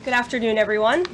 Good afternoon, everyone.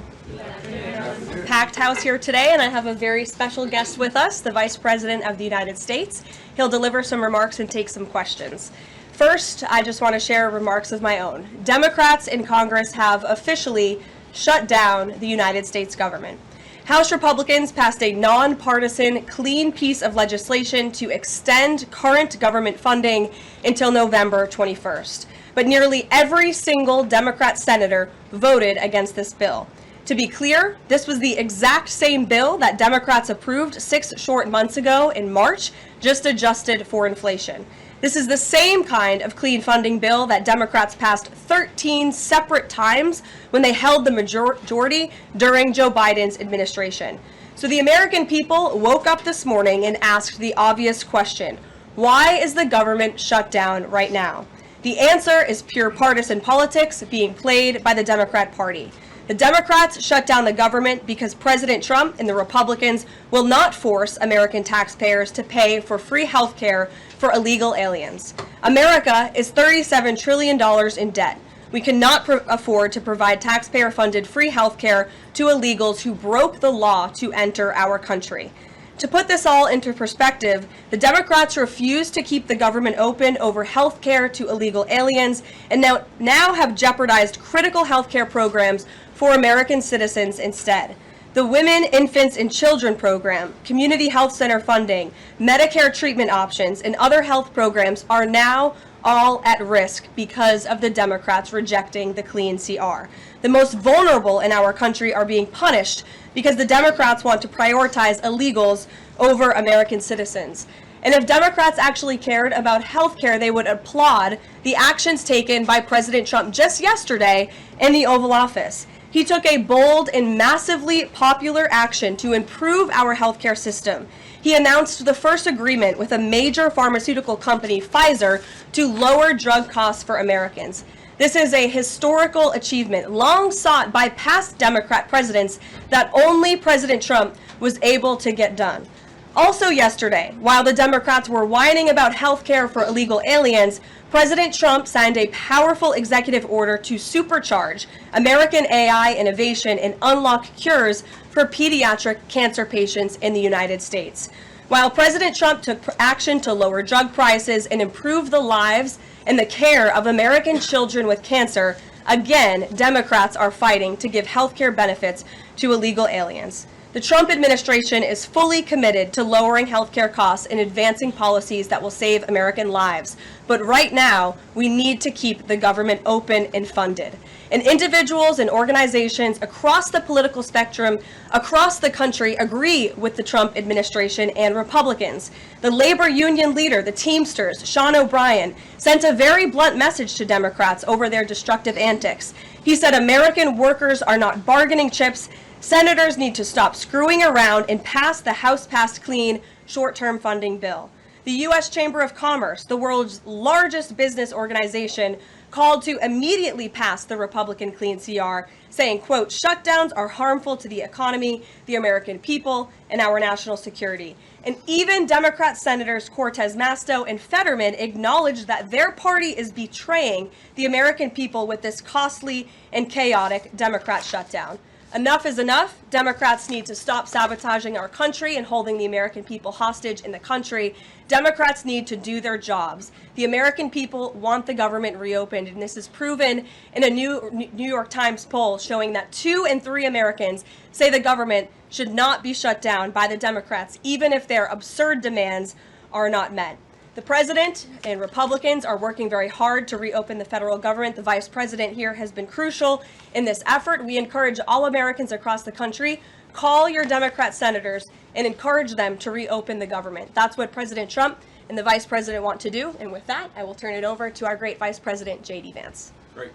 Packed house here today, and I have a very special guest with us, the Vice President of the United States. He'll deliver some remarks and take some questions. First, I just want to share remarks of my own. Democrats in Congress have officially shut down the United States government. House Republicans passed a nonpartisan, clean piece of legislation to extend current government funding until November 21st. But nearly every single Democrat senator voted against this bill. To be clear, this was the exact same bill that Democrats approved 6 short months ago in March, just adjusted for inflation. This is the same kind of clean funding bill that Democrats passed 13 separate times when they held the majority during Joe Biden's administration. So the American people woke up this morning and asked the obvious question: why is the government shut down right now? The answer is pure partisan politics being played by the Democrat Party. The Democrats shut down the government because President Trump and the Republicans will not force American taxpayers to pay for free health care for illegal aliens. America is $37 trillion in debt. We cannot afford to provide taxpayer-funded free health care to illegals who broke the law to enter our country. To put this all into perspective, the Democrats refused to keep the government open over health care to illegal aliens and now have jeopardized critical health care programs for American citizens instead. The Women, Infants, and Children program, community health center funding, Medicare treatment options, and other health programs are now all at risk because of the Democrats rejecting the clean CR. The most vulnerable in our country are being punished because the Democrats want to prioritize illegals over American citizens. And if Democrats actually cared about health care, they would applaud the actions taken by President Trump just yesterday in the Oval Office. He took a bold and massively popular action to improve our healthcare system. He announced the first agreement with a major pharmaceutical company, Pfizer, to lower drug costs for Americans. This is a historical achievement long sought by past Democrat presidents that only President Trump was able to get done. Also yesterday, while the Democrats were whining about health care for illegal aliens, President Trump signed a powerful executive order to supercharge American AI innovation and unlock cures for pediatric cancer patients in the United States. While President Trump took action to lower drug prices and improve the lives and the care of American children with cancer, again, Democrats are fighting to give health care benefits to illegal aliens. The Trump administration is fully committed to lowering healthcare costs and advancing policies that will save American lives. But right now, we need to keep the government open and funded. And individuals and organizations across the political spectrum, across the country, agree with the Trump administration and Republicans. The labor union leader, the Teamsters, Sean O'Brien, sent a very blunt message to Democrats over their destructive antics. He said American workers are not bargaining chips. Senators need to stop screwing around and pass the House-passed clean short-term funding bill. The U.S. Chamber of Commerce, the world's largest business organization, called to immediately pass the Republican clean CR, saying, quote, shutdowns are harmful to the economy, the American people, and our national security. And even Democrat Senators Cortez Masto and Fetterman acknowledged that their party is betraying the American people with this costly and chaotic Democrat shutdown. Enough is enough. Democrats need to stop sabotaging our country and holding the American people hostage in the country. Democrats need to do their jobs. The American people want the government reopened, and this is proven in a New York Times poll showing that 2 in 3 Americans say the government should not be shut down by the Democrats, even if their absurd demands are not met. The president and Republicans are working very hard to reopen the federal government. The vice president here has been crucial in this effort. We encourage all Americans across the country, call your Democrat senators and encourage them to reopen the government. That's what President Trump and the vice president want to do. And with that, I will turn it over to our great Vice President JD Vance. Great.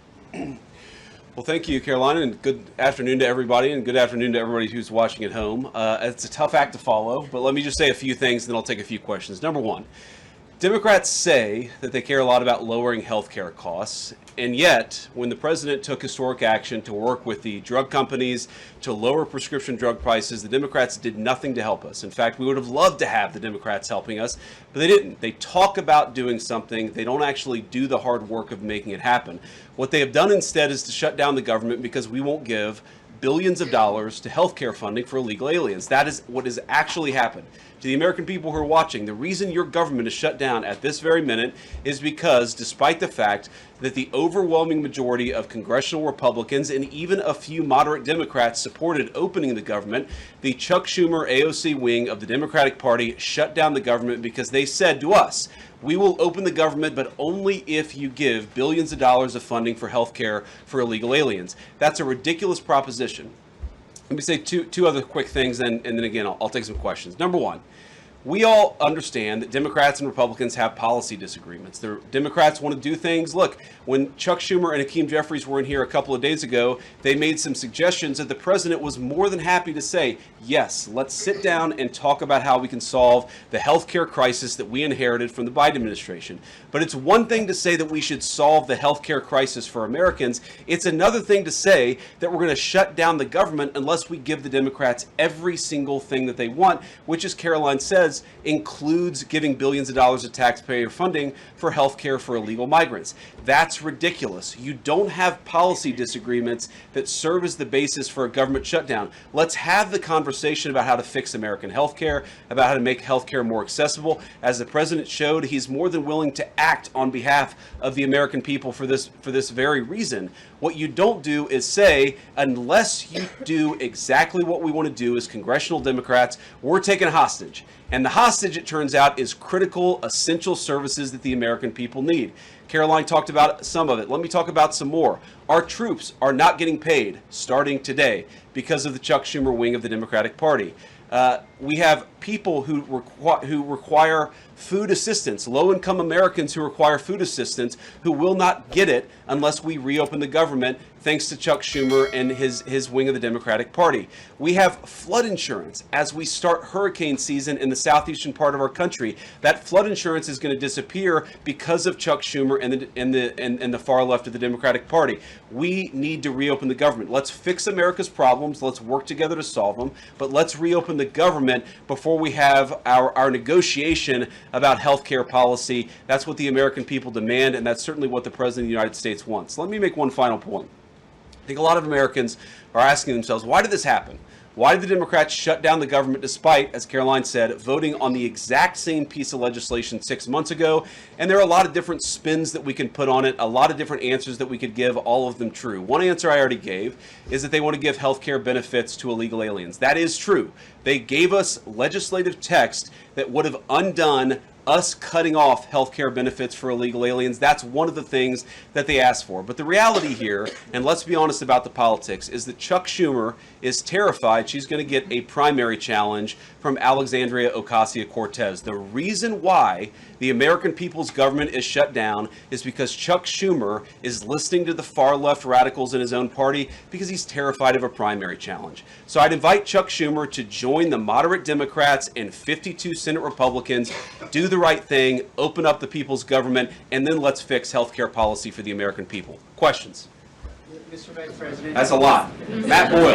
Well, thank you, Caroline, and good afternoon to everybody, and good afternoon to everybody who's watching at home. It's a tough act to follow, but let me just say a few things, and then I'll take a few questions. Number one, Democrats say that they care a lot about lowering health care costs, and yet when the president took historic action to work with the drug companies to lower prescription drug prices, the Democrats did nothing to help us. In fact, we would have loved to have the Democrats helping us, but they didn't. They talk about doing something. They don't actually do the hard work of making it happen. What they have done instead is to shut down the government because we won't give billions of dollars to healthcare funding for illegal aliens. That is what has actually happened. To the American people who are watching, the reason your government is shut down at this very minute is because, despite the fact that the overwhelming majority of congressional Republicans and even a few moderate Democrats supported opening the government, the Chuck Schumer AOC wing of the Democratic Party shut down the government because they said to us, we will open the government, but only if you give billions of dollars of funding for health care for illegal aliens. That's a ridiculous proposition. Let me say two other quick things, and then again, I'll take some questions. Number one, we all understand that Democrats and Republicans have policy disagreements. The Democrats want to do things. Look, when Chuck Schumer and Hakeem Jeffries were in here a couple of days ago, they made some suggestions that the president was more than happy to say, yes, let's sit down and talk about how we can solve the healthcare crisis that we inherited from the Biden administration. But it's one thing to say that we should solve the healthcare crisis for Americans. It's another thing to say that we're going to shut down the government unless we give the Democrats every single thing that they want, which, as Karoline says, includes giving billions of dollars of taxpayer funding for health care for illegal migrants. That's ridiculous. You don't have policy disagreements that serve as the basis for a government shutdown. Let's have the conversation about how to fix American health care, about how to make health care more accessible. As the president showed, he's more than willing to act on behalf of the American people for this very reason. What you don't do is say, unless you do exactly what we want to do as congressional Democrats, we're taking a hostage. And the hostage, it turns out, is critical, essential services that the American people need. Karoline talked about some of it. Let me talk about some more. Our troops are not getting paid starting today because of the Chuck Schumer wing of the Democratic Party. We have people who require food assistance, low-income Americans who require food assistance, who will not get it unless we reopen the government, thanks to Chuck Schumer and his wing of the Democratic Party. We have flood insurance as we start hurricane season in the southeastern part of our country. That flood insurance is going to disappear because of Chuck Schumer and the far left of the Democratic Party. We need to reopen the government. Let's fix America's problems. Let's work together to solve them. But let's reopen the government before we have our negotiation about health care policy. That's what the American people demand, and that's certainly what the President of the United States wants. Let me make one final point. I think a lot of Americans are asking themselves, why did this happen? Why did the Democrats shut down the government despite, as Karoline said, voting on the exact same piece of legislation 6 months ago? And there are a lot of different spins that we can put on it, a lot of different answers that we could give, all of them true. One answer I already gave is that they want to give health care benefits to illegal aliens. That is true. They gave us legislative text that would have undone us cutting off health care benefits for illegal aliens. That's one of the things that they asked for. But the reality here, and let's be honest about the politics, is that Chuck Schumer is terrified she's going to get a primary challenge from Alexandria Ocasio-Cortez. The reason why the American people's government is shut down is because Chuck Schumer is listening to the far left radicals in his own party because he's terrified of a primary challenge. So I'd invite Chuck Schumer to join the moderate Democrats and 52 Senate Republicans, do the right thing, open up the people's government, and then let's fix health care policy for the American people. Questions? Mr. Vice President. That's a lot. Matt Boyle.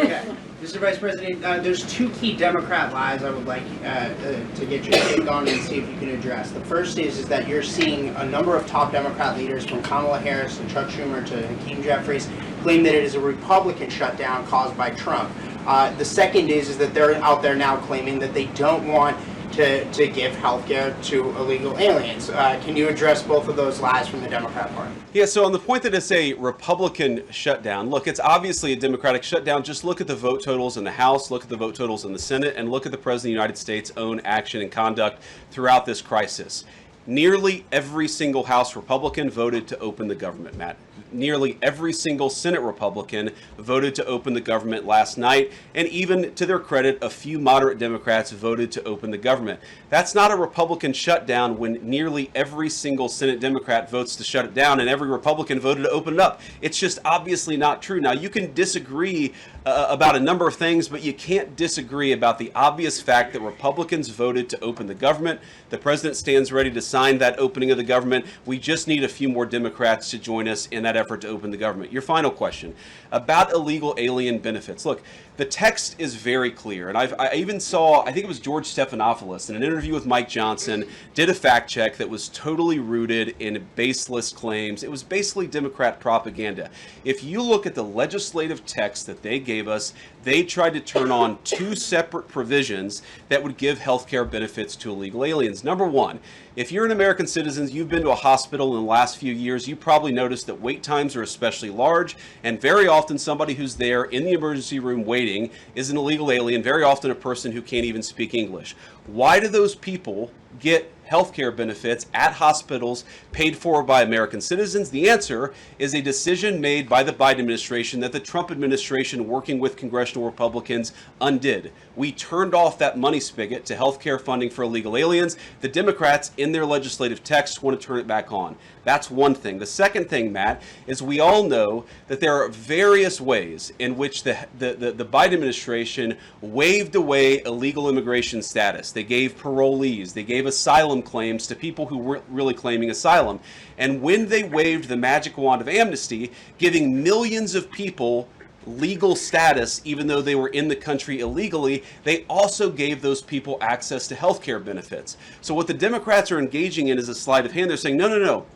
Okay. Mr. Vice President, there's two key Democrat lies I would like to get your take on and see if you can address. The first is that you're seeing a number of top Democrat leaders, from Kamala Harris to Chuck Schumer to Hakeem Jeffries, claim that it is a Republican shutdown caused by Trump. The second is that they're out there now claiming that they don't want to give health care to illegal aliens. Can you address both of those lies from the Democrat Party? Yeah, so on the point that it's a Republican shutdown, look, it's obviously a Democratic shutdown. Just look at the vote totals in the House, look at the vote totals in the Senate, and look at the President of the United States' own action and conduct throughout this crisis. Nearly every single House Republican voted to open the government, Matt. nearly every single Senate Republican voted to open the government last night, and even to their credit, a few moderate Democrats voted to open the government. That's not a Republican shutdown when nearly every single Senate Democrat votes to shut it down and every Republican voted to open it up. It's just obviously not true. Now, you can disagree about a number of things, but you can't disagree about the obvious fact that Republicans voted to open the government. The president stands ready to sign that opening of the government. We just need a few more Democrats to join us in that effort to open the government. Your final question about illegal alien benefits. Look, the text is very clear, and I even saw, I think it was George Stephanopoulos in an interview with Mike Johnson, did a fact check that was totally rooted in baseless claims. It was basically Democrat propaganda. If you look at the legislative text that they gave us, they tried to turn on two separate provisions that would give health care benefits to illegal aliens. Number one, if you're an American citizen, you've been to a hospital in the last few years, you probably noticed that wait times are especially large, and very often somebody who's there in the emergency room waiting is an illegal alien, very often a person who can't even speak English. Why do those people get health care benefits at hospitals paid for by American citizens? The answer is a decision made by the Biden administration that the Trump administration, working with congressional Republicans, undid. We turned off that money spigot to health care funding for illegal aliens. The Democrats, in their legislative text, want to turn it back on. That's one thing. The second thing, Matt, is we all know that there are various ways in which the Biden administration waived away illegal immigration status. They gave parolees, they gave asylum claims to people who weren't really claiming asylum. And when they waved the magic wand of amnesty, giving millions of people legal status, even though they were in the country illegally, they also gave those people access to health care benefits. So what the Democrats are engaging in is a sleight of hand. They're saying, no.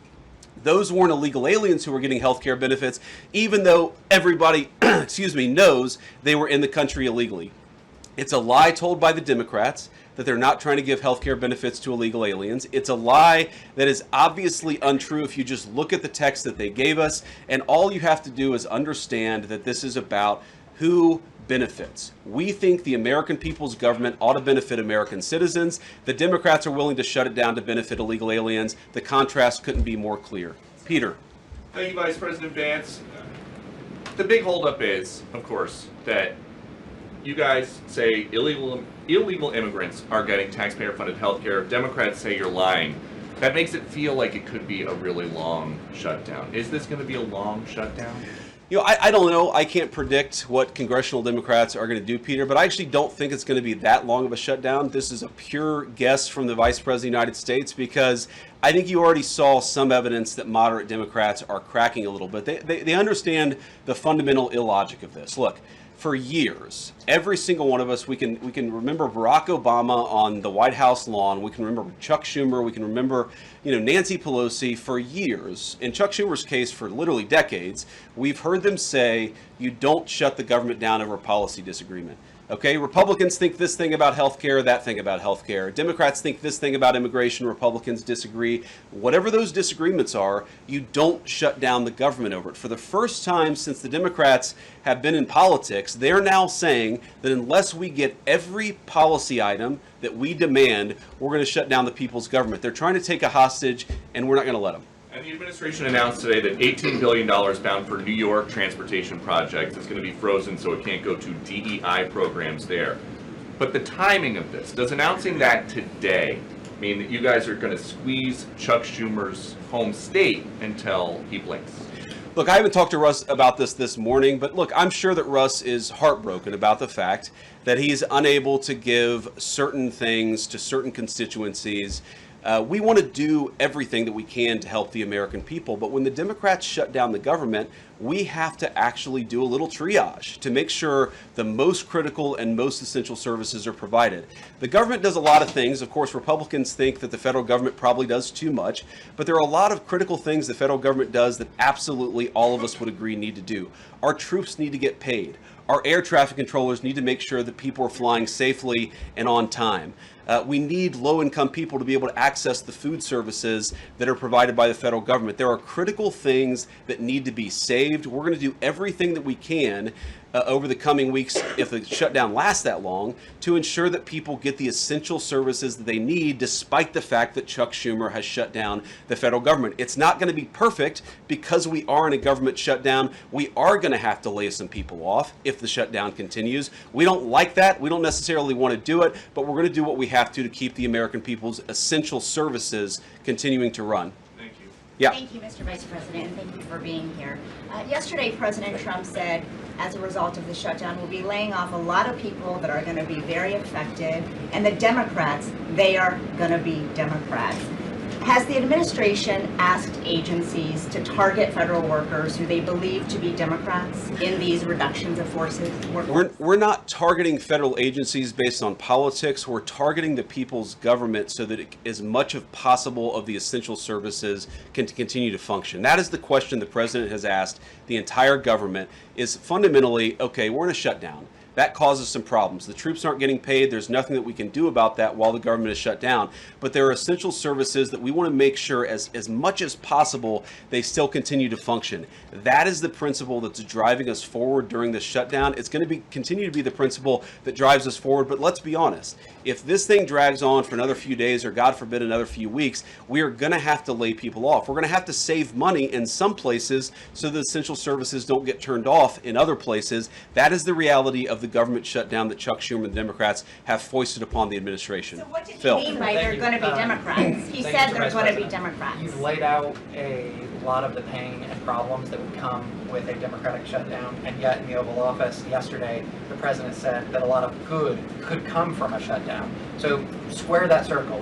Those weren't illegal aliens who were getting health care benefits, even though everybody, knows they were in the country illegally. It's a lie told by the Democrats that they're not trying to give health care benefits to illegal aliens. It's a lie that is obviously untrue if you just look at the text that they gave us, and all you have to do is understand that this is about who benefits. We think the American people's government ought to benefit American citizens. The Democrats are willing to shut it down to benefit illegal aliens. The contrast couldn't be more clear. Peter. Thank you, Vice President Vance. The big holdup is, of course, that you guys say illegal immigrants are getting taxpayer-funded health care. Democrats say you're lying. That makes it feel like it could be a really long shutdown. Is this going to be a long shutdown? I don't know. I can't predict what congressional Democrats are going to do, Peter, but I actually don't think it's going to be that long of a shutdown. This is a pure guess from the Vice President of the United States because I think you already saw some evidence that moderate Democrats are cracking a little bit. They understand the fundamental illogic of this. Look, for years, every single one of us, we can remember Barack Obama on the White House lawn. We can remember Chuck Schumer. We can remember, Nancy Pelosi. For years, in Chuck Schumer's case, for literally decades, we've heard them say, you don't shut the government down over a policy disagreement. Okay, Republicans think this thing about health care, that thing about health care. Democrats think this thing about immigration, Republicans disagree. Whatever those disagreements are, you don't shut down the government over it. For the first time since the Democrats have been in politics, they're now saying that unless we get every policy item that we demand, we're going to shut down the people's government. They're trying to take a hostage, and we're not going to let them. And the administration announced today that $18 billion bound for New York transportation projects is going to be frozen so it can't go to DEI programs there. But the timing of this, does announcing that today mean that you guys are going to squeeze Chuck Schumer's home state until he blinks? Look, I haven't talked to Russ about this morning, but look, I'm sure that Russ is heartbroken about the fact that he's unable to give certain things to certain constituencies. We want to do everything that we can to help the American people, but when the Democrats shut down the government, we have to actually do a little triage to make sure the most critical and most essential services are provided. The government does a lot of things. Of course, Republicans think that the federal government probably does too much, but there are a lot of critical things the federal government does that absolutely all of us would agree need to do. Our troops need to get paid. Our air traffic controllers need to make sure that people are flying safely and on time. We need low-income people to be able to access the food services that are provided by the federal government. There are critical things that need to be saved. We're going to do everything that we can over the coming weeks, if the shutdown lasts that long, to ensure that people get the essential services that they need, despite the fact that Chuck Schumer has shut down the federal government. It's not going to be perfect because we are in a government shutdown. We are going to have to lay some people off if the shutdown continues. We don't like that. We don't necessarily want to do it, but we're going to do what we have to keep the American people's essential services continuing to run. Thank you. Yeah. Thank you, Mr. Vice President, and thank you for being here. Yesterday, President Trump said, as a result of the shutdown, we'll be laying off a lot of people that are going to be very affected, and the Democrats, they are going to be Democrats. Has the administration asked agencies to target federal workers who they believe to be Democrats in these reductions of forces? We're not targeting federal agencies based on politics. We're targeting the people's government so that as much as possible of the essential services can continue to function. That is the question the president has asked the entire government, is fundamentally, okay, we're in a shutdown. That causes some problems. The troops aren't getting paid. There's nothing that we can do about that while the government is shut down. But there are essential services that we want to make sure as much as possible they still continue to function. That is the principle that's driving us forward during this shutdown. It's going to continue to be the principle that drives us forward. But let's be honest. If this thing drags on for another few days or, God forbid, another few weeks, we are going to have to lay people off. We're going to have to save money in some places so the essential services don't get turned off in other places. That is the reality of the government shutdown that Chuck Schumer and the Democrats have foisted upon the administration. So what did Phil. he mean by they're going to be Democrats? He said they're going to be Democrats. You've laid out a lot of the pain and problems that would come with a Democratic shutdown, and yet in the Oval Office yesterday, the president said that a lot of good could come from a shutdown. So square that circle.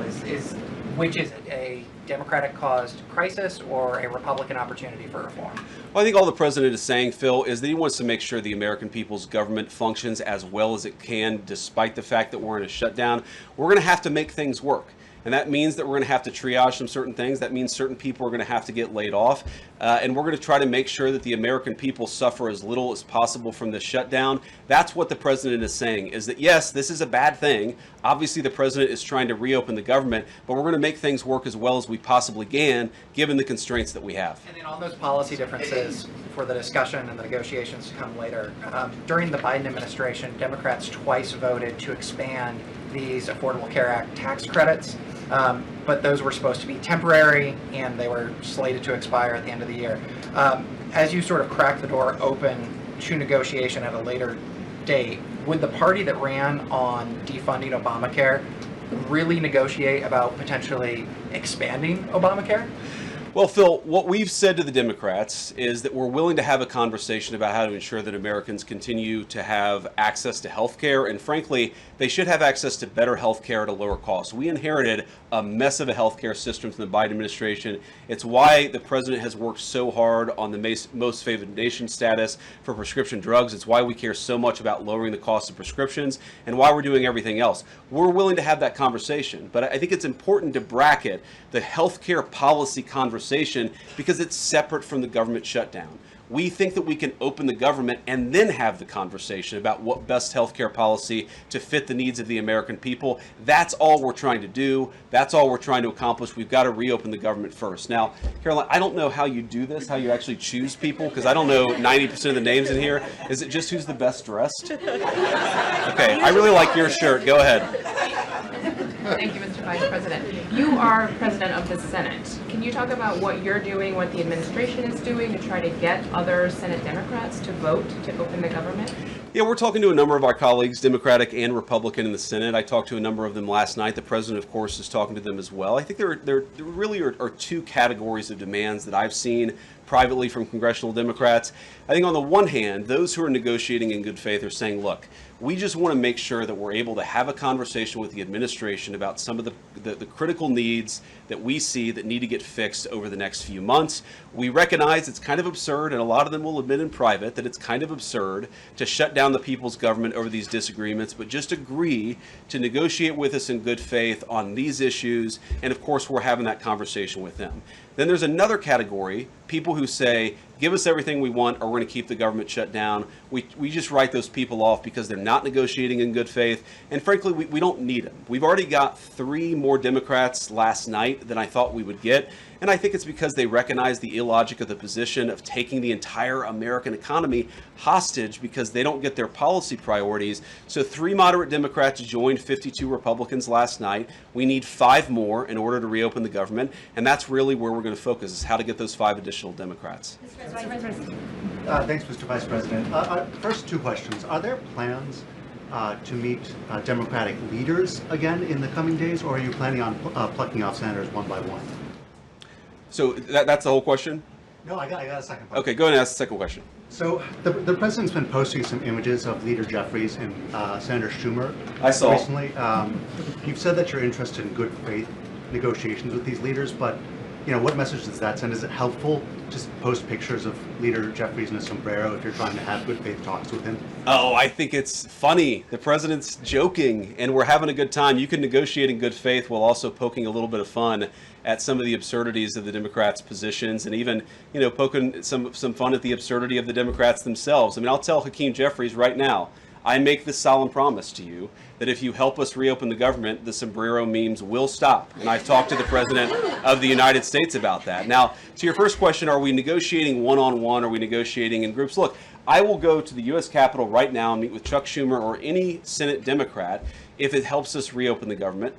Which is it, a Democratic-caused crisis or a Republican opportunity for reform? Well, I think all the president is saying, Phil, is that he wants to make sure the American people's government functions as well as it can, despite the fact that we're in a shutdown. We're going to have to make things work. And that means that we're going to have to triage some certain things. That means certain people are going to have to get laid off. And we're going to try to make sure that the American people suffer as little as possible from this shutdown. That's what the president is saying, is that, yes, this is a bad thing. Obviously, the president is trying to reopen the government, but we're going to make things work as well as we possibly can, given the constraints that we have. And then on those policy differences for the discussion and the negotiations to come later, during the Biden administration, Democrats twice voted to expand these Affordable Care Act tax credits. But those were supposed to be temporary, and they were slated to expire at the end of the year. As you sort of crack the door open to negotiation at a later date, would the party that ran on defunding Obamacare really negotiate about potentially expanding Obamacare? Well, Phil, what we've said to the Democrats is that we're willing to have a conversation about how to ensure that Americans continue to have access to health care. And frankly, they should have access to better health care at a lower cost. We inherited a mess of a health care system from the Biden administration. It's why the president has worked so hard on the most favored nation status for prescription drugs. It's why we care so much about lowering the cost of prescriptions and why we're doing everything else. We're willing to have that conversation. But I think it's important to bracket the health care policy conversation because it's separate from the government shutdown. We think that we can open the government and then have the conversation about what best healthcare policy to fit the needs of the American people. That's all we're trying to do. That's all we're trying to accomplish. We've got to reopen the government first. Now, Caroline, I don't know how you do this, how you actually choose people, because I don't know 90% of the names in here. Is it just who's the best dressed? Okay, I really like your shirt. Go ahead. Thank you, Mr. Vice President. You are President of the Senate. Can you talk about what you're doing, what the administration is doing to try to get other Senate Democrats to vote to open the government? Yeah, we're talking to a number of our colleagues, Democratic and Republican in the Senate. I talked to a number of them last night. The president, of course, is talking to them as well. I think there really are two categories of demands that I've seen privately from congressional Democrats. I think on the one hand, those who are negotiating in good faith are saying, look, we just want to make sure that we're able to have a conversation with the administration about some of the critical needs that we see that need to get fixed over the next few months. We recognize it's kind of absurd, and a lot of them will admit in private that it's kind of absurd to shut down the people's government over these disagreements, but just agree to negotiate with us in good faith on these issues, and of course we're having that conversation with them. Then there's another category, people who say, give us everything we want or we're going to keep the government shut down. We just write those people off because they're not negotiating in good faith. And frankly, we don't need them. We've already got 3 more Democrats last night than I thought we would get. And I think it's because they recognize the illogic of the position of taking the entire American economy hostage because they don't get their policy priorities. So 3 moderate Democrats joined 52 Republicans last night. We need 5 more in order to reopen the government. And that's really where we're going to focus, is how to get those 5 additional Democrats. Thanks, Mr. Vice President. First 2 questions. Are there plans to meet Democratic leaders again in the coming days, or are you planning on plucking off senators one by one? So that's the whole question? No, I got a second part. Okay, go ahead and ask the second question. So the president's been posting some images of Leader Jeffries and Senator Schumer. I saw. Recently. You've said that you're interested in good faith negotiations with these leaders, but what message does that send? Is it helpful just post pictures of Leader Jeffries in a sombrero if you're trying to have good faith talks with him? Oh, I think it's funny. The president's joking, and we're having a good time. You can negotiate in good faith while also poking a little bit of fun at some of the absurdities of the Democrats' positions, and even, poking some fun at the absurdity of the Democrats themselves. I mean, I'll tell Hakeem Jeffries right now, I make this solemn promise to you that if you help us reopen the government, the sombrero memes will stop. And I've talked to the President of the United States about that. Now, to your first question, are we negotiating one-on-one? Are we negotiating in groups? Look, I will go to the U.S. Capitol right now and meet with Chuck Schumer or any Senate Democrat if it helps us reopen the government.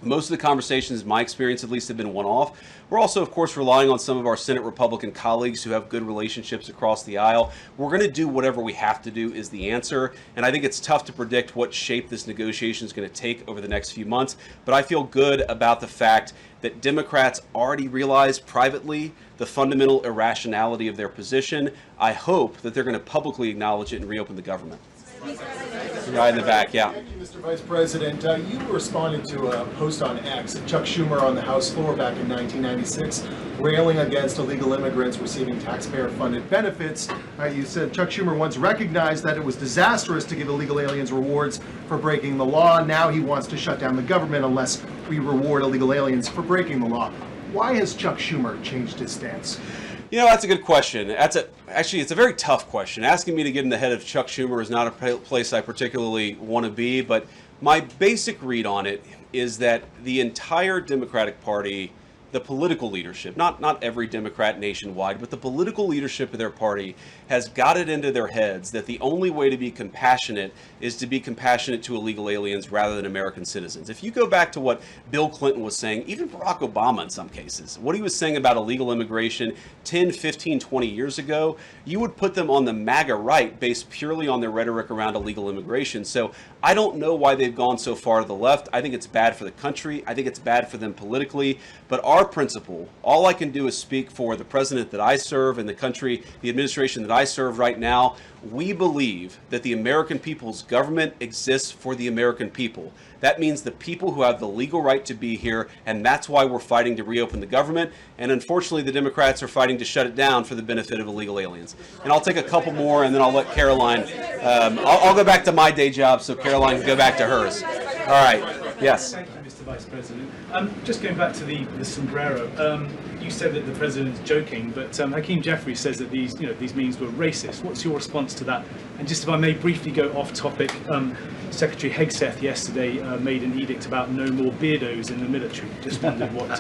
Most of the conversations, in my experience at least, have been one-off. We're also, of course, relying on some of our Senate Republican colleagues who have good relationships across the aisle. We're going to do whatever we have to do is the answer. And I think it's tough to predict what shape this negotiation is going to take over the next few months. But I feel good about the fact that Democrats already realize privately the fundamental irrationality of their position. I hope that they're going to publicly acknowledge it and reopen the government. Right in the back, yeah. Thank you, Mr. Vice President. You responded to a post on X of Chuck Schumer on the House floor back in 1996, railing against illegal immigrants receiving taxpayer-funded benefits. You said Chuck Schumer once recognized that it was disastrous to give illegal aliens rewards for breaking the law. Now he wants to shut down the government unless we reward illegal aliens for breaking the law. Why has Chuck Schumer changed his stance? That's a good question. Actually, it's a very tough question. Asking me to get in the head of Chuck Schumer is not a place I particularly want to be, but my basic read on it is that the entire Democratic Party, the political leadership, not every Democrat nationwide, but the political leadership of their party has got it into their heads that the only way to be compassionate is to be compassionate to illegal aliens rather than American citizens. If you go back to what Bill Clinton was saying, even Barack Obama in some cases, what he was saying about illegal immigration 10, 15, 20 years ago, you would put them on the MAGA right based purely on their rhetoric around illegal immigration. So I don't know why they've gone so far to the left. I think it's bad for the country. I think it's bad for them politically. But our principle, all I can do is speak for the president that I serve and the country, the administration that I serve right now. We believe that the American people's government exists for the American people. That means the people who have the legal right to be here, and that's why we're fighting to reopen the government. And unfortunately, the Democrats are fighting to shut it down for the benefit of illegal aliens. And I'll take a couple more, and then I'll let Caroline. I'll go back to my day job, so Caroline can go back to hers. All right. Yes. Thank you, Mr. Vice President. Just going back to the sombrero, you said that the president's joking, but Hakeem Jeffries says that these memes were racist. What's your response to that? And just if I may briefly go off topic, Secretary Hegseth yesterday made an edict about no more beardos in the military. Just wondered what.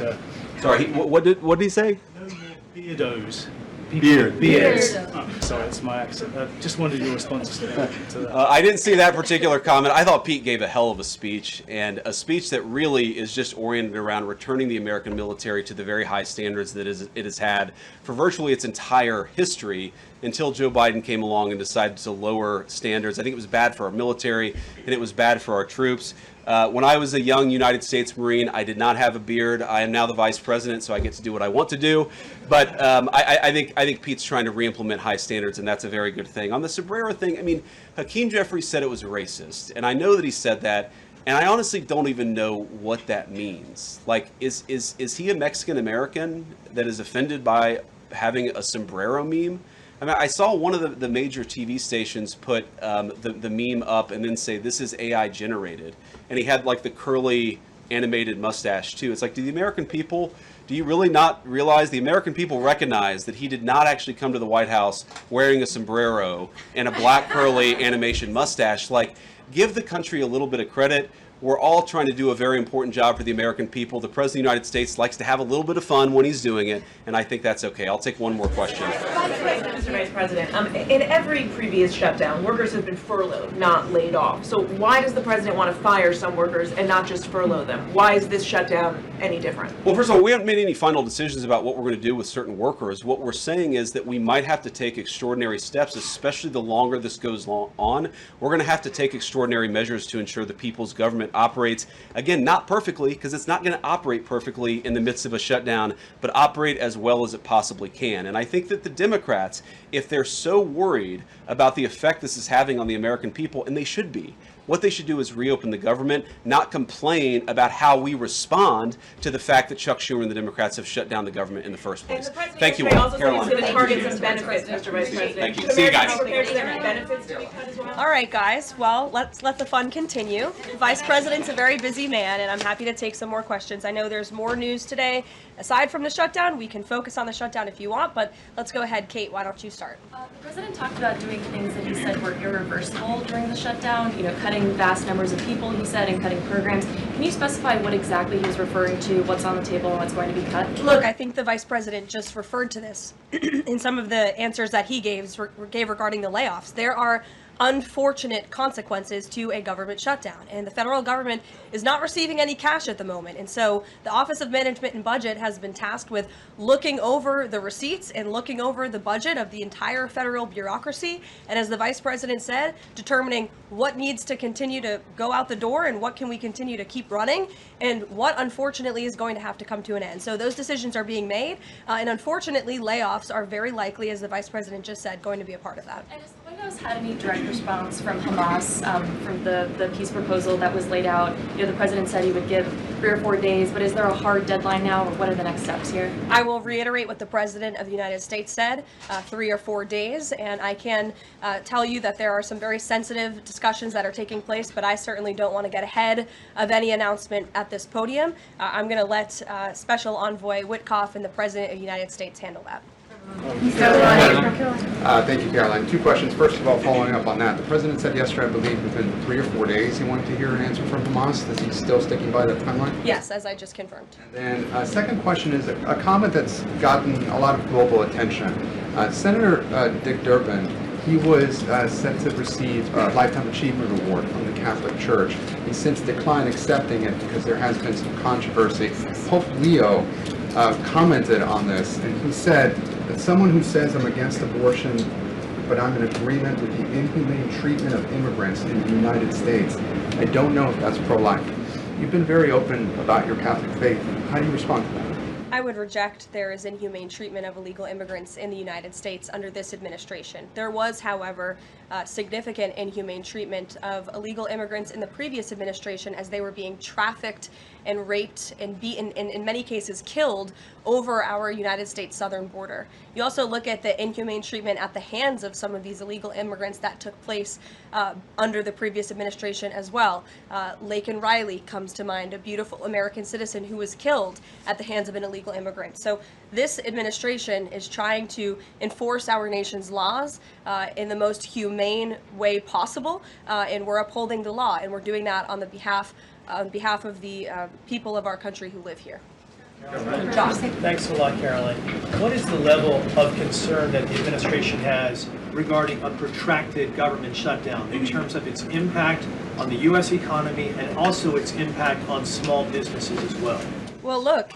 Sorry, what did he say? No more beardos. Beards. Oh, sorry, that's my accent. Just wondered your response to that. I didn't see that particular comment. I thought Pete gave a hell of a speech, and a speech that really is just oriented around returning the American military to the very high standards that it has had for virtually its entire history until Joe Biden came along and decided to lower standards. I think it was bad for our military, and it was bad for our troops. When I was a young United States Marine, I did not have a beard. I am now the vice president, so I get to do what I want to do. But I think Pete's trying to re-implement high standards, and that's a very good thing. On the sombrero thing, I mean, Hakeem Jeffries said it was racist, and I know that he said that, and I honestly don't even know what that means. Like, is he a Mexican American that is offended by having a sombrero meme? I mean, I saw one of the major TV stations put the meme up and then say, this is AI generated. And he had like the curly animated mustache too. It's like, do you really not realize the American people recognize that he did not actually come to the White House wearing a sombrero and a black curly animation mustache? Like, give the country a little bit of credit. We're all trying to do a very important job for the American people. The President of the United States likes to have a little bit of fun when he's doing it, and I think that's okay. I'll take one more question. Mr. Vice President, in every previous shutdown, workers have been furloughed, not laid off. So why does the president want to fire some workers and not just furlough them? Why is this shutdown any different? Well, first of all, we haven't made any final decisions about what we're going to do with certain workers. What we're saying is that we might have to take extraordinary steps, especially the longer this goes on. We're going to have to take extraordinary measures to ensure the people's government operates, again, not perfectly, because it's not going to operate perfectly in the midst of a shutdown, but operate as well as it possibly can. And I think that the Democrats, if they're so worried about the effect this is having on the American people, and they should be, what they should do is reopen the government, not complain about how we respond to the fact that Chuck Schumer and the Democrats have shut down the government in the first place. Thank you all. Caroline. Also targets and benefits, Mr. Vice President. Thank you. See you guys. Benefits to be cut as well? All right, guys. Well, let's let the fun continue. The Vice President's a very busy man, and I'm happy to take some more questions. I know there's more news today. Aside from the shutdown, we can focus on the shutdown if you want, but let's go ahead. Kate, why don't you start? The president talked about doing things that he said were irreversible during the shutdown, cutting vast numbers of people, he said, and cutting programs. Can you specify what exactly he was referring to, what's on the table, and what's going to be cut? Look, I think the Vice President just referred to this in some of the answers that he gave regarding the layoffs. There are unfortunate consequences to a government shutdown, and the federal government is not receiving any cash at the moment, and so the Office of Management and Budget has been tasked with looking over the receipts and looking over the budget of the entire federal bureaucracy, and as the Vice President said, determining what needs to continue to go out the door and what can we continue to keep running, and what unfortunately is going to have to come to an end. So those decisions are being made, and unfortunately layoffs are very likely, as the Vice President just said, going to be a part of that. And has the White House had any direct response from Hamas from the peace proposal that was laid out? The president said he would give 3 or 4 days, but is there a hard deadline now, or what are the next steps here? I will reiterate what the President of the United States said, 3 or 4 days, and I can tell you that there are some very sensitive discussions that are taking place, but I certainly don't want to get ahead of any announcement at this podium. I'm going to let Special Envoy Witkoff and the President of the United States handle that. Thank you, Caroline. 2 questions. First of all, following up on that, the president said yesterday, I believe, within 3 or 4 days he wanted to hear an answer from Hamas. Is he still sticking by that timeline? Yes, as I just confirmed. And then second question is a comment that's gotten a lot of global attention. Senator Dick Durbin, he was set to receive a Lifetime Achievement Award from the Catholic Church. He's since declined accepting it because there has been some controversy. Pope Leo commented on this, and he said that someone who says I'm against abortion, but I'm in agreement with the inhumane treatment of immigrants in the United States, I don't know if that's pro-life. You've been very open about your Catholic faith. How do you respond to that? I would reject there is inhumane treatment of illegal immigrants in the United States under this administration. There was, however, significant inhumane treatment of illegal immigrants in the previous administration as they were being trafficked and raped and beaten, and in many cases killed over our United States southern border. You also look at the inhumane treatment at the hands of some of these illegal immigrants that took place under the previous administration as well. Laken Riley comes to mind, a beautiful American citizen who was killed at the hands of an illegal immigrant. So this administration is trying to enforce our nation's laws in the most humane way possible, and we're upholding the law, and we're doing that on behalf of the people of our country who live here. Josh. Thanks a lot, Caroline. What is the level of concern that the administration has regarding a protracted government shutdown in terms of its impact on the U.S. economy and also its impact on small businesses as well? Well, look,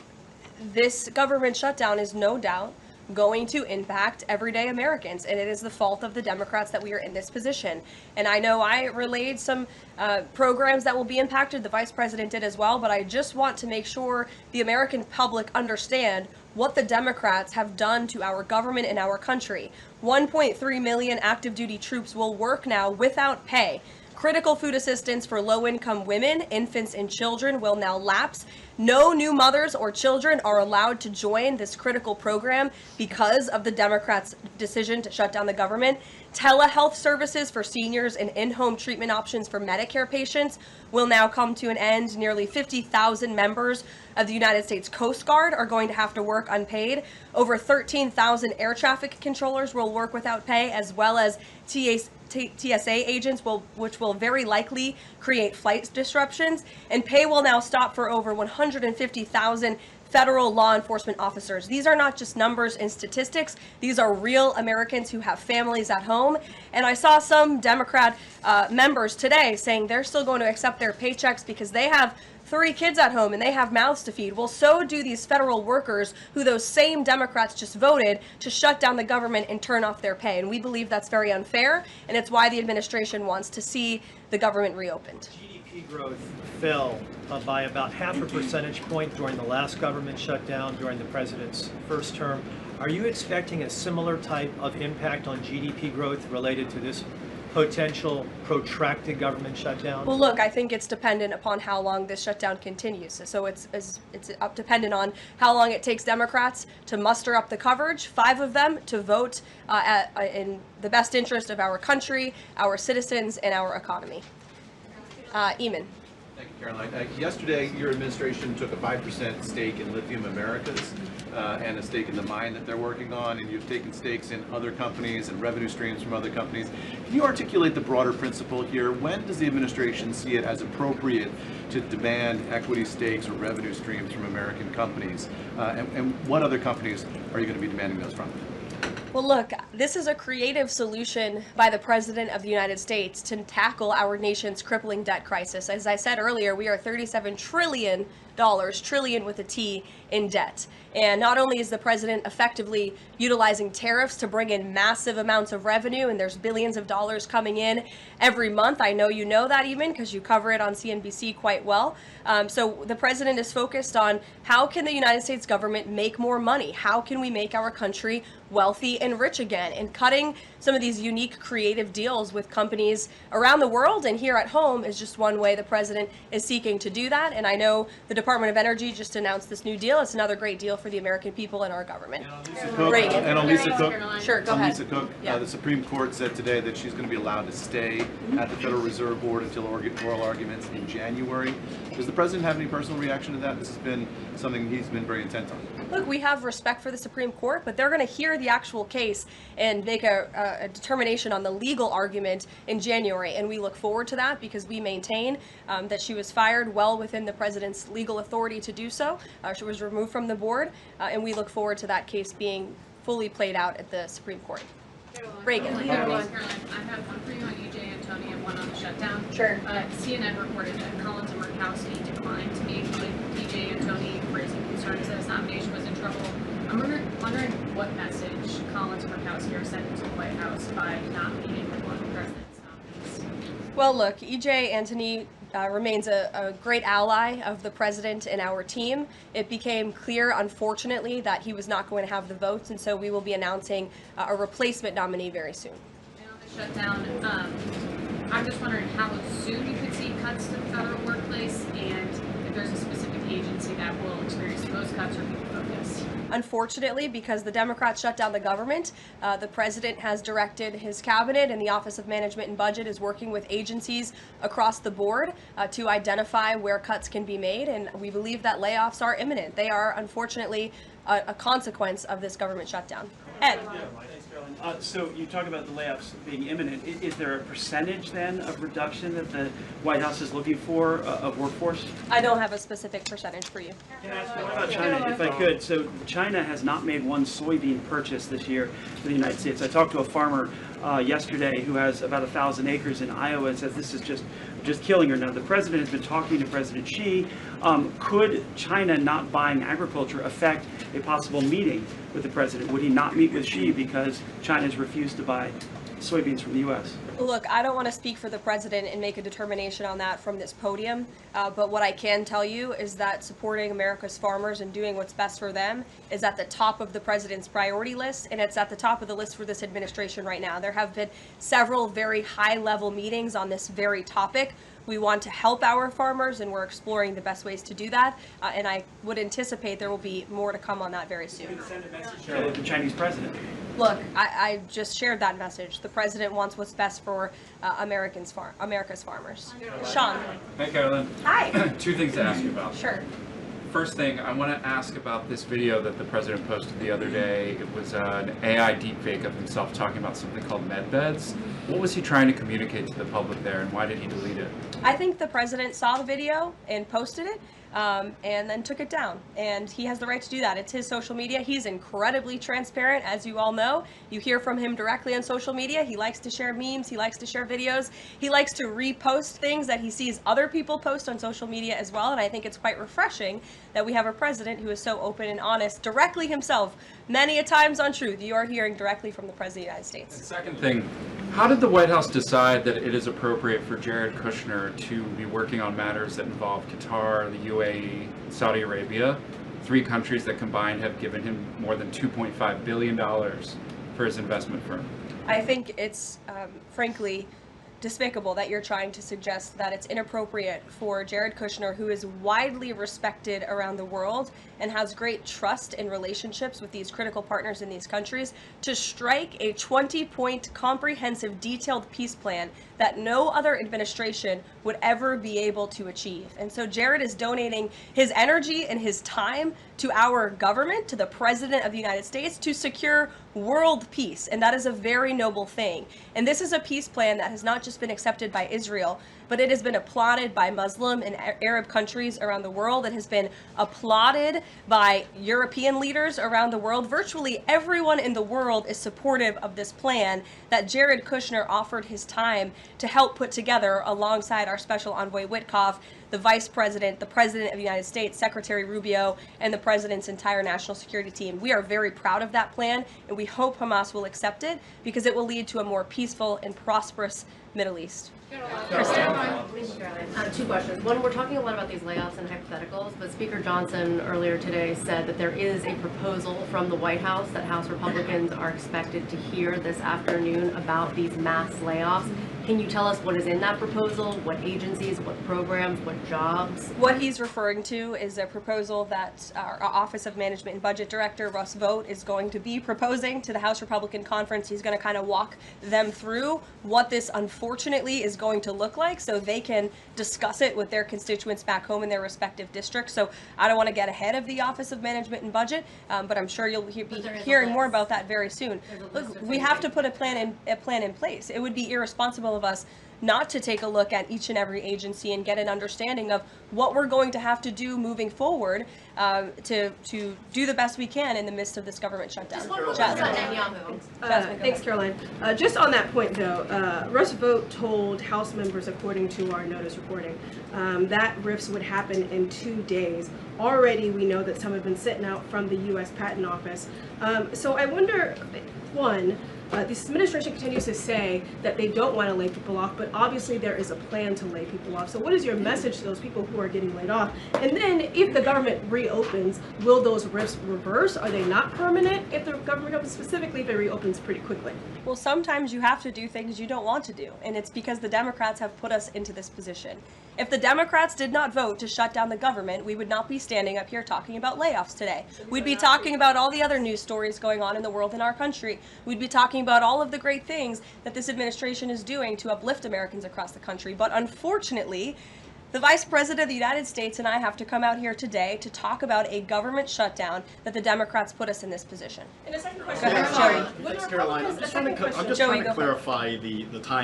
this government shutdown is no doubt going to impact everyday Americans, and it is the fault of the Democrats that we are in this position. And I know I relayed some programs that will be impacted, the Vice President did as well, but I just want to make sure the American public understand what the Democrats have done to our government and our country. 1.3 million active duty troops will work now without pay. Critical food assistance for low-income women, infants, and children will now lapse. No new mothers or children are allowed to join this critical program because of the Democrats' decision to shut down the government. Telehealth services for seniors and in-home treatment options for Medicare patients will now come to an end. Nearly 50,000 members of the United States Coast Guard are going to have to work unpaid. Over 13,000 air traffic controllers will work without pay, as well as TSA agents, which will very likely create flight disruptions. And pay will now stop for over 150,000 federal law enforcement officers. These are not just numbers and statistics. These are real Americans who have families at home. And I saw some Democrat members today saying they're still going to accept their paychecks because they have 3 kids at home and they have mouths to feed. Well, so do these federal workers who those same Democrats just voted to shut down the government and turn off their pay. And we believe that's very unfair, and it's why the administration wants to see the government reopened. GDP growth fell by about half a percentage point during the last government shutdown during the president's first term. Are you expecting a similar type of impact on GDP growth related to this potential protracted government shutdown? Well, look, I think it's dependent upon how long this shutdown continues. So it's dependent on how long it takes Democrats to muster up the coverage, 5 of them, to vote in the best interest of our country, our citizens, and our economy. Eamon. Thank you, Caroline. Yesterday, your administration took a 5% stake in Lithium Americas and a stake in the mine that they're working on, and you've taken stakes in other companies and revenue streams from other companies. Can you articulate the broader principle here? When does the administration see it as appropriate to demand equity stakes or revenue streams from American companies? And what other companies are you going to be demanding those from? Well, look, this is a creative solution by the President of the United States to tackle our nation's crippling debt crisis. As I said earlier, we are $37 trillion, trillion with a T, in debt. And not only is the president effectively utilizing tariffs to bring in massive amounts of revenue, and there's billions of dollars coming in every month. I know you know that, even because you cover it on CNBC quite well. So the president is focused on how can the United States government make more money? How can we make our country wealthy and rich again? And cutting some of these unique creative deals with companies around the world and here at home is just one way the president is seeking to do that. And I know the Department of Energy just announced this new deal. It's another great deal for the American people and our government. And on Lisa Cook, Sure, go ahead. Lisa Cook, the Supreme Court said today that she's going to be allowed to stay at the Federal Reserve Board until oral arguments in January. Does the president have any personal reaction to that? This has been something he's been very intent on. Look, we have respect for the Supreme Court, but they're going to hear the actual case and make a determination on the legal argument in January. And we look forward to that because we maintain that she was fired well within the president's legal authority to do so. She was removed from the board, and we look forward to that case being fully played out at the Supreme Court. Reagan. I have one for you on EJ Antoni and one on the shutdown. Sure. CNN reported that Collins and Murkowski declined to meet with EJ Antoni, raising concerns that his nomination was in trouble. I'm wondering what message Collins and Murkowski are sending to the White House by not meeting with one of the president's nominees. Well, look, EJ Antoni remains a great ally of the president and our team. It became clear, unfortunately, that he was not going to have the votes, and so we will be announcing a replacement nominee very soon. And on the shutdown, I'm just wondering how soon you could see cuts to the federal workplace, and if there's a specific agency that will experience the most cuts or people focus. Unfortunately, because the Democrats shut down the government, the president has directed his cabinet, and the Office of Management and Budget is working with agencies across the board to identify where cuts can be made, and we believe that layoffs are imminent. They are, unfortunately, a consequence of this government shutdown. Ed. So you talk about the layoffs being imminent. Is there a percentage then of reduction that the White House is looking for of workforce? I don't have a specific percentage for you. Can I ask you about China, if I could? So China has not made one soybean purchase this year for the United States. I talked to a farmer yesterday who has about 1,000 acres in Iowa and says this is just killing her. Now, the president has been talking to President Xi. Could China not buying agriculture affect a possible meeting with the president? Would he not meet with Xi because China has refused to buy soybeans from the U.S.? Look, I don't want to speak for the president and make a determination on that from this podium, but what I can tell you is that supporting America's farmers and doing what's best for them is at the top of the president's priority list, and it's at the top of the list for this administration right now. There have been several very high-level meetings on this very topic We want to help our farmers, and we're exploring the best ways to do that. And I would anticipate there will be more to come on that very soon. Send a message to the Chinese president. Look, I just shared that message. The president wants what's best for America's farmers. Sean. Hey, Carolyn. Hi. Two things to ask you about. Sure. First thing, I want to ask about this video that the president posted the other day. It was an AI deepfake of himself talking about something called med beds. What was he trying to communicate to the public there, and why did he delete it? I think the president saw the video and posted it, and then took it down. And he has the right to do that. It's his social media. He's incredibly transparent, as you all know. You hear from him directly on social media. He likes to share memes. He likes to share videos. He likes to repost things that he sees other people post on social media as well. And I think it's quite refreshing that we have a president who is so open and honest directly himself. Many a times on Truth, you are hearing directly from the President of the United States. The second thing, how did the White House decide that it is appropriate for Jared Kushner to be working on matters that involve Qatar, the UAE, Saudi Arabia, 3 countries that combined have given him more than $2.5 billion for his investment firm? I think it's, frankly, despicable that you're trying to suggest that it's inappropriate for Jared Kushner, who is widely respected around the world and has great trust and relationships with these critical partners in these countries, to strike a 20-point comprehensive detailed peace plan that no other administration would ever be able to achieve. And so Jared is donating his energy and his time to our government, to the President of the United States, to secure world peace. And that is a very noble thing. And this is a peace plan that has not just been accepted by Israel, but it has been applauded by Muslim and Arab countries around the world. It has been applauded by European leaders around the world. Virtually everyone in the world is supportive of this plan that Jared Kushner offered his time to help put together alongside our special envoy Witkoff, the Vice President, the President of the United States, Secretary Rubio, and the President's entire national security team. We are very proud of that plan, and we hope Hamas will accept it because it will lead to a more peaceful and prosperous Middle East. Two questions. One, we're talking a lot about these layoffs and hypotheticals, but Speaker Johnson earlier today said that there is a proposal from the White House that House Republicans are expected to hear this afternoon about these mass layoffs. Can you tell us what is in that proposal? What agencies, what programs, what jobs? What he's referring to is a proposal that our Office of Management and Budget Director, Russ Vought, is going to be proposing to the House Republican Conference. He's going to kind of walk them through what this unfortunately is going to look like so they can discuss it with their constituents back home in their respective districts. So I don't want to get ahead of the Office of Management and Budget, but I'm sure you'll be hearing more about that very soon. Look, we have to put a plan in place. It would be irresponsible of us not to take a look at each and every agency and get an understanding of what we're going to have to do moving forward to do the best we can in the midst of this government shutdown. Thanks, Caroline. Just on that point, though, Russ Vought told House members, according to our notice reporting, that RIFs would happen in 2 days. Already, we know that some have been sitting out from the U.S. Patent Office. So I wonder, one, this administration continues to say that they don't want to lay people off, but obviously there is a plan to lay people off. So what is your message to those people who are getting laid off? And then if the government reopens, will those RIFs reverse? Are they not permanent if the government reopens, specifically if it reopens pretty quickly? Well, sometimes you have to do things you don't want to do, and it's because the Democrats have put us into this position. If the Democrats did not vote to shut down the government, we would not be standing up here talking about layoffs today. We'd be talking about all the other news stories going on in the world in our country. We'd be talking about all of the great things that this administration is doing to uplift Americans across the country. But unfortunately, the Vice President of the United States and I have to come out here today to talk about a government shutdown that the Democrats put us in this position. And a second question. Go ahead, Joey. Thanks, Caroline. I'm just trying to clarify the time